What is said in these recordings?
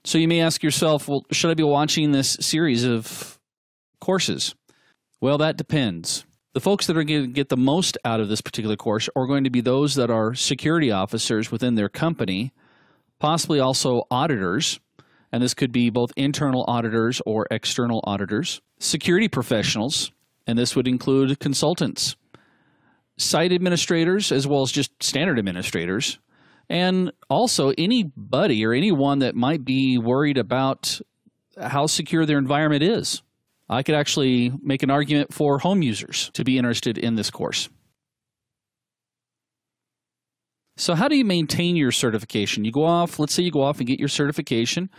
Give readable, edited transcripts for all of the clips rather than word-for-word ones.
So you may ask yourself, well, should I be watching this series of courses? Well, that depends. The folks that are going to get the most out of this particular course are going to be those that are security officers within their company, possibly also auditors, and this could be both internal auditors or external auditors, security professionals, and this would include consultants, site administrators, as well as just standard administrators, and also anybody or anyone that might be worried about how secure their environment is. I could actually make an argument for home users to be interested in this course. So how do you maintain your certification? You go off, let's say you go off and get your certification.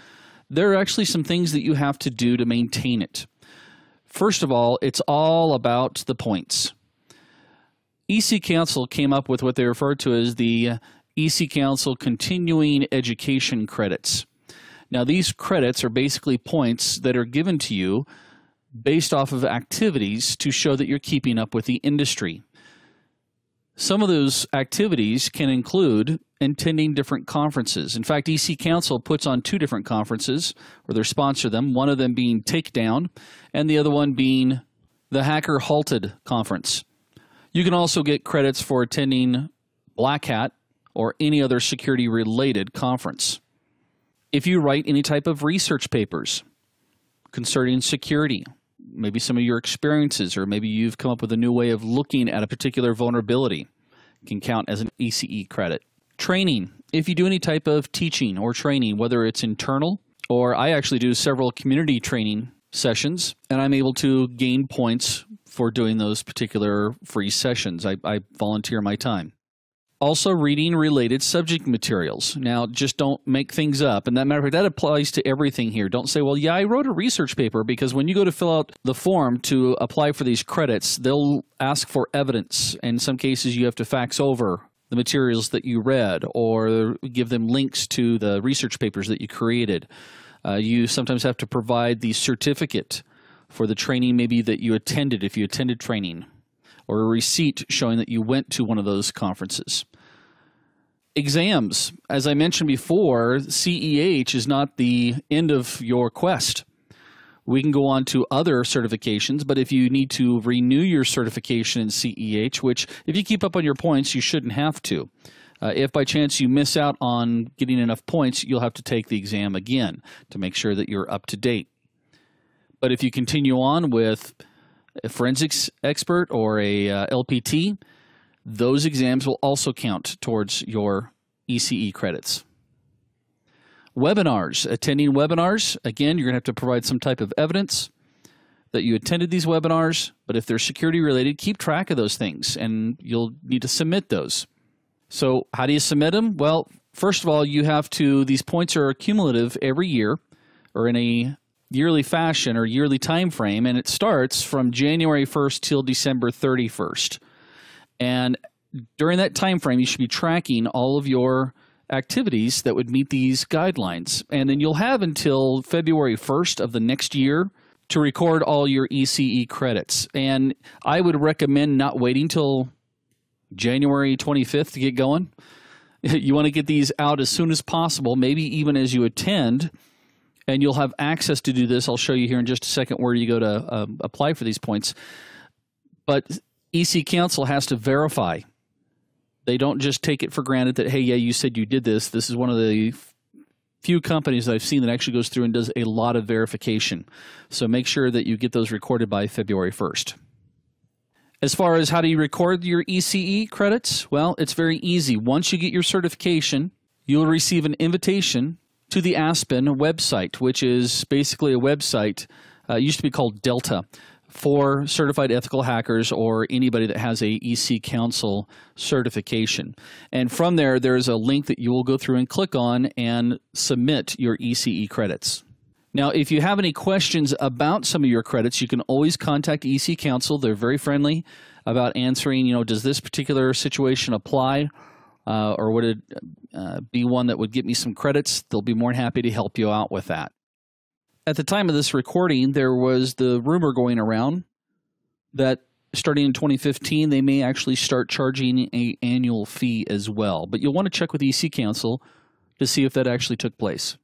There are actually some things that you have to do to maintain it. First of all, it's all about the points. EC Council came up with what they refer to as the EC Council Continuing Education Credits. Now, these credits are basically points that are given to you based off of activities to show that you're keeping up with the industry. Some of those activities can include attending different conferences. In fact, EC Council puts on 2 different conferences, or they sponsor them, one of them being Takedown, and the other one being the Hacker Halted Conference. You can also get credits for attending Black Hat or any other security-related conference. If you write any type of research papers concerning security, maybe some of your experiences, or maybe you've come up with a new way of looking at a particular vulnerability, can count as an ECE credit. Training. If you do any type of teaching or training, whether it's internal, or I actually do several community training sessions, and I'm able to gain points for doing those particular free sessions. I volunteer my time. Also, reading related subject materials. Now, just don't make things up. And that matter of fact, that applies to everything here. Don't say, well, yeah, I wrote a research paper, because when you go to fill out the form to apply for these credits, they'll ask for evidence. In some cases, you have to fax over the materials that you read or give them links to the research papers that you created. You sometimes have to provide the certificate for the training maybe that you attended, if you attended training, or a receipt showing that you went to one of those conferences. Exams. As I mentioned before, CEH is not the end of your quest. We can go on to other certifications, but if you need to renew your certification in CEH, which if you keep up on your points, you shouldn't have to. If by chance you miss out on getting enough points, you'll have to take the exam again to make sure that you're up to date. But if you continue on with a forensics expert or a LPT, those exams will also count towards your ECE credits. Webinars. Attending webinars, again, you're going to have to provide some type of evidence that you attended these webinars, but if they're security related, keep track of those things, and you'll need to submit those. So how do you submit them? Well, first of all, you have to, these points are cumulative every year or in a yearly fashion or yearly time frame, and it starts from January 1st till December 31st. And during that time frame, you should be tracking all of your activities that would meet these guidelines. And then you'll have until February 1st of the next year to record all your ECE credits. And I would recommend not waiting till January 25th to get going. You want to get these out as soon as possible, maybe even as you attend, and you'll have access to do this. I'll show you here in just a second where you go to apply for these points. But EC Council has to verify. They don't just take it for granted that, hey, yeah, you said you did this. This is one of the few companies that I've seen that actually goes through and does a lot of verification. So make sure that you get those recorded by February 1st. As far as how do you record your ECE credits? Well, it's very easy. Once you get your certification, you'll receive an invitation to the Aspen website, which is basically a website, used to be called Delta, for certified ethical hackers or anybody that has a EC Council certification. And from there, there's a link that you will go through and click on and submit your ECE credits. Now, if you have any questions about some of your credits, you can always contact EC Council. They're very friendly about answering, does this particular situation apply? Or would it be one that would get me some credits? They'll be more than happy to help you out with that. At the time of this recording, there was the rumor going around that starting in 2015, they may actually start charging an annual fee as well. But you'll want to check with EC Council to see if that actually took place.